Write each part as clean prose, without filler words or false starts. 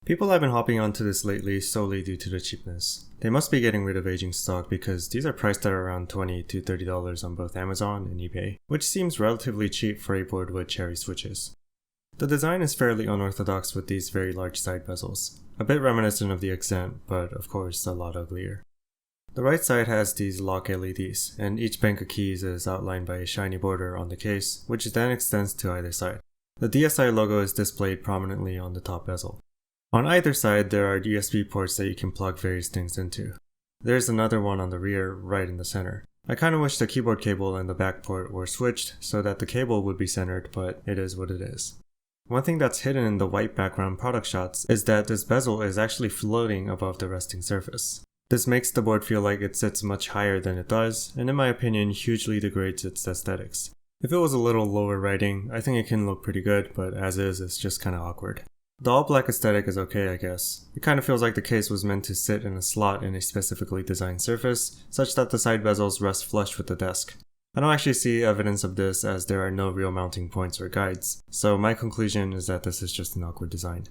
People have been hopping onto this lately solely due to the cheapness. They must be getting rid of aging stock because these are priced at around $20 to $30 on both Amazon and eBay, which seems relatively cheap for a board with cherry switches. The design is fairly unorthodox with these very large side bezels, a bit reminiscent of the Accent, but of course a lot uglier. The right side has these lock LEDs, and each bank of keys is outlined by a shiny border on the case, which then extends to either side. The DSI logo is displayed prominently on the top bezel. On either side, there are USB ports that you can plug various things into. There's another one on the rear, right in the center. I kinda wish the keyboard cable and the back port were switched so that the cable would be centered, but it is what it is. One thing that's hidden in the white background product shots is that this bezel is actually floating above the resting surface. This makes the board feel like it sits much higher than it does, and in my opinion hugely degrades its aesthetics. If it was a little lower writing, I think it can look pretty good, but as is, it's just kinda awkward. The all-black aesthetic is okay, I guess. It kinda feels like the case was meant to sit in a slot in a specifically designed surface, such that the side bezels rest flush with the desk. I don't actually see evidence of this as there are no real mounting points or guides, so my conclusion is that this is just an awkward design.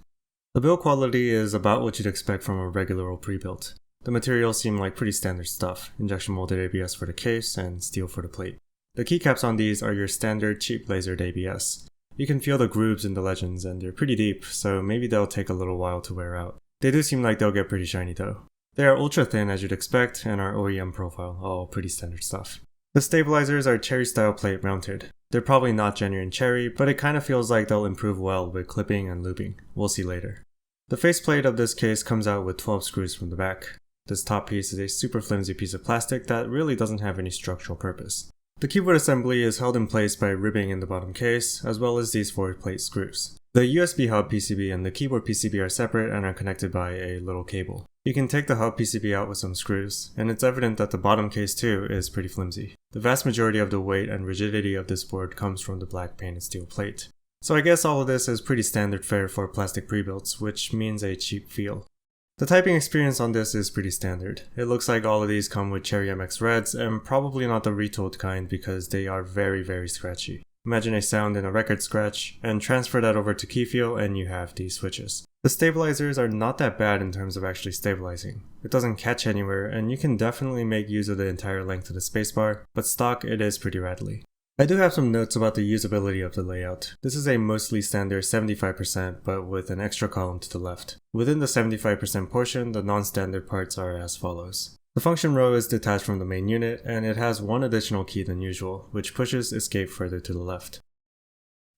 The build quality is about what you'd expect from a regular old pre-built. The materials seem like pretty standard stuff, injection molded ABS for the case and steel for the plate. The keycaps on these are your standard cheap lasered ABS. You can feel the grooves in the legends and they're pretty deep, so maybe they'll take a little while to wear out. They do seem like they'll get pretty shiny though. They are ultra thin as you'd expect and are OEM profile, all pretty standard stuff. The stabilizers are cherry style plate mounted. They're probably not genuine cherry, but it kinda feels like they'll improve well with clipping and looping. We'll see later. The faceplate of this case comes out with 12 screws from the back. This top piece is a super flimsy piece of plastic that really doesn't have any structural purpose. The keyboard assembly is held in place by ribbing in the bottom case, as well as these 4 plate screws. The USB hub PCB and the keyboard PCB are separate and are connected by a little cable. You can take the hub PCB out with some screws, and it's evident that the bottom case too is pretty flimsy. The vast majority of the weight and rigidity of this board comes from the black painted steel plate. So I guess all of this is pretty standard fare for plastic pre-builts, which means a cheap feel. The typing experience on this is pretty standard. It looks like all of these come with Cherry MX Reds, and probably not the retooled kind because they are very scratchy. Imagine a sound in a record scratch, and transfer that over to Keyfeel and you have these switches. The stabilizers are not that bad in terms of actually stabilizing. It doesn't catch anywhere, and you can definitely make use of the entire length of the spacebar, but stock it is pretty rattly. I do have some notes about the usability of the layout. This is a mostly standard 75%, but with an extra column to the left. Within the 75% portion, the non-standard parts are as follows. The function row is detached from the main unit, and it has one additional key than usual, which pushes escape further to the left.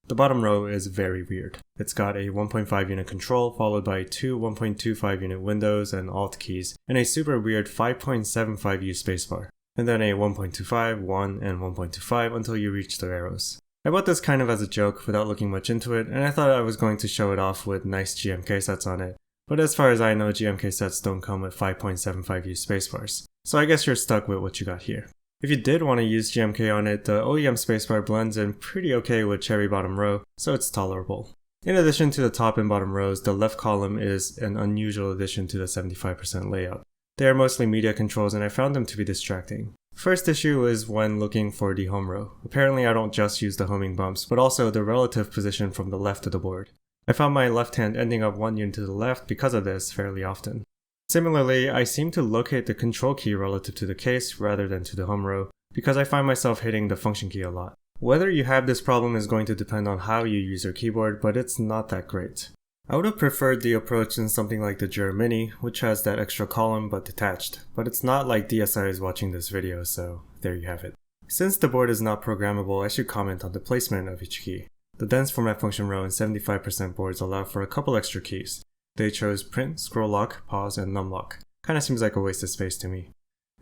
The bottom row is very weird. It's got a 1.5 unit control followed by 2 1.25 unit windows and alt keys, and a super weird 5.75U spacebar. And then a 1.25, 1, and 1.25 until you reach the arrows. I bought this kind of as a joke without looking much into it, and I thought I was going to show it off with nice GMK sets on it, but as far as I know, GMK sets don't come with 5.75U spacebars, so I guess you're stuck with what you got here. If you did want to use GMK on it, the OEM spacebar blends in pretty okay with cherry bottom row, so it's tolerable. In addition to the top and bottom rows, the left column is an unusual addition to the 75% layout. They are mostly media controls and I found them to be distracting. First issue is when looking for the home row. Apparently I don't just use the homing bumps, but also the relative position from the left of the board. I found my left hand ending up 1 unit to the left because of this fairly often. Similarly, I seem to locate the control key relative to the case rather than to the home row, because I find myself hitting the function key a lot. Whether you have this problem is going to depend on how you use your keyboard, but it's not that great. I would have preferred the approach in something like the Jura Mini, which has that extra column but detached, but it's not like DSI is watching this video, so there you have it. Since the board is not programmable, I should comment on the placement of each key. The dense format function row and 75% boards allow for a couple extra keys. They chose print, scroll lock, pause, and numlock. Kinda seems like a waste of space to me.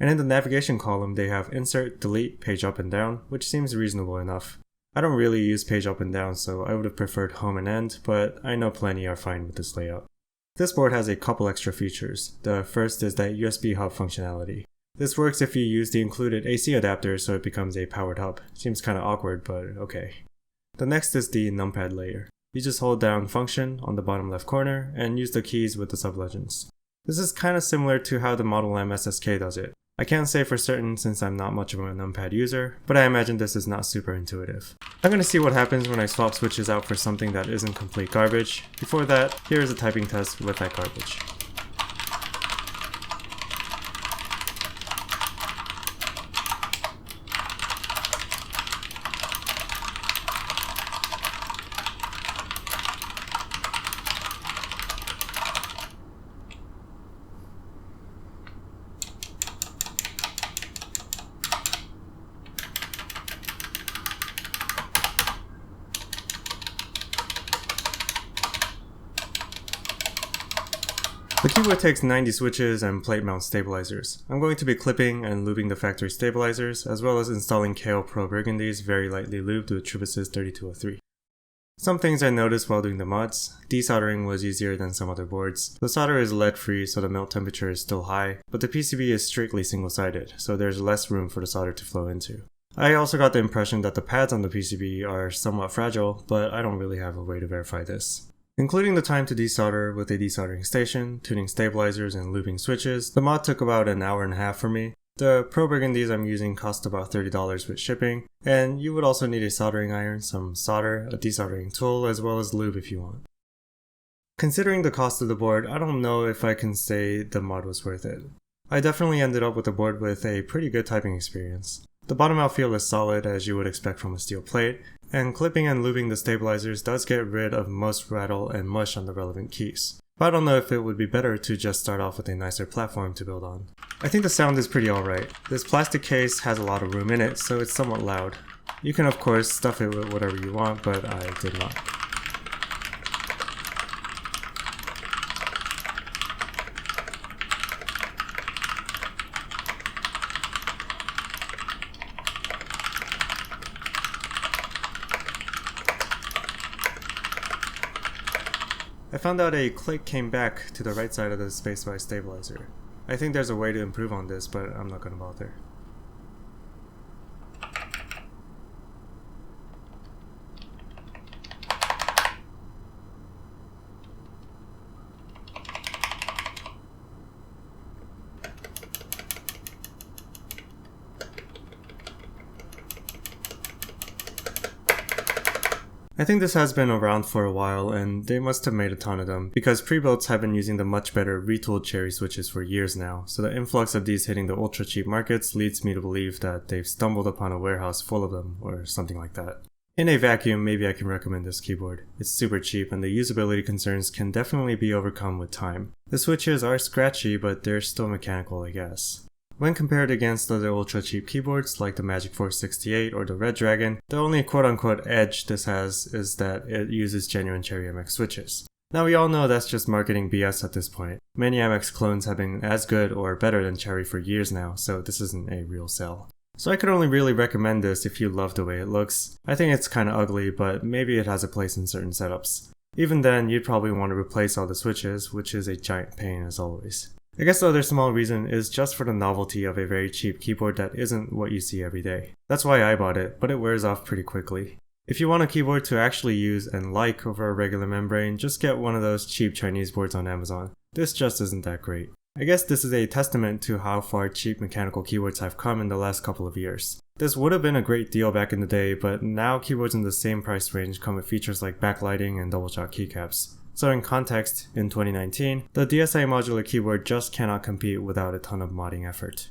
And in the navigation column, they have insert, delete, page up and down, which seems reasonable enough. I don't really use page up and down, so I would have preferred home and end, but I know plenty are fine with this layout. This board has a couple extra features. The first is that USB hub functionality. This works if you use the included AC adapter so it becomes a powered hub. Seems kinda awkward, but okay. The next is the NumPad layer. You just hold down function on the bottom left corner and use the keys with the sublegends. This is kinda similar to how the Model M SSK does it. I can't say for certain since I'm not much of a NumPad user, but I imagine this is not super intuitive. I'm going to see what happens when I swap switches out for something that isn't complete garbage. Before that, here is a typing test with that garbage. The keyboard takes 90 switches and plate mount stabilizers. I'm going to be clipping and lubing the factory stabilizers, as well as installing KO Pro Burgundies very lightly lubed with Trubisys 3203. Some things I noticed while doing the mods. Desoldering was easier than some other boards. The solder is lead free, so the melt temperature is still high, but the PCB is strictly single-sided, so there's less room for the solder to flow into. I also got the impression that the pads on the PCB are somewhat fragile, but I don't really have a way to verify this. Including the time to desolder with a desoldering station, tuning stabilizers, and looping switches, the mod took about an hour and a half for me. The Pro Burgundies I'm using cost about $30 with shipping, and you would also need a soldering iron, some solder, a desoldering tool, as well as lube if you want. Considering the cost of the board, I don't know if I can say the mod was worth it. I definitely ended up with a board with a pretty good typing experience. The bottom out feel is solid as you would expect from a steel plate, and clipping and lubing the stabilizers does get rid of most rattle and mush on the relevant keys. But I don't know if it would be better to just start off with a nicer platform to build on. I think the sound is pretty alright. This plastic case has a lot of room in it, so it's somewhat loud. You can of course stuff it with whatever you want, but I did not. I found out a click came back to the right side of the spacebar stabilizer. I think there's a way to improve on this, but I'm not going to bother. I think this has been around for a while, and they must have made a ton of them, because pre-builds have been using the much better retooled Cherry switches for years now, so the influx of these hitting the ultra cheap markets leads me to believe that they've stumbled upon a warehouse full of them, or something like that. In a vacuum, maybe I can recommend this keyboard. It's super cheap, and the usability concerns can definitely be overcome with time. The switches are scratchy, but they're still mechanical, I guess. When compared against other ultra cheap keyboards like the Magic Force 68 or the Red Dragon, the only quote-unquote edge this has is that it uses genuine Cherry MX switches. Now we all know that's just marketing BS at this point. Many MX clones have been as good or better than Cherry for years now, so this isn't a real sell. So I could only really recommend this if you love the way it looks. I think it's kinda ugly, but maybe it has a place in certain setups. Even then, you'd probably want to replace all the switches, which is a giant pain as always. I guess the other small reason is just for the novelty of a very cheap keyboard that isn't what you see every day. That's why I bought it, but it wears off pretty quickly. If you want a keyboard to actually use and like over a regular membrane, just get one of those cheap Chinese boards on Amazon. This just isn't that great. I guess this is a testament to how far cheap mechanical keyboards have come in the last couple of years. This would have been a great deal back in the day, but now keyboards in the same price range come with features like backlighting and double shot keycaps. So in context, in 2019, the DSI Modular keyboard just cannot compete without a ton of modding effort.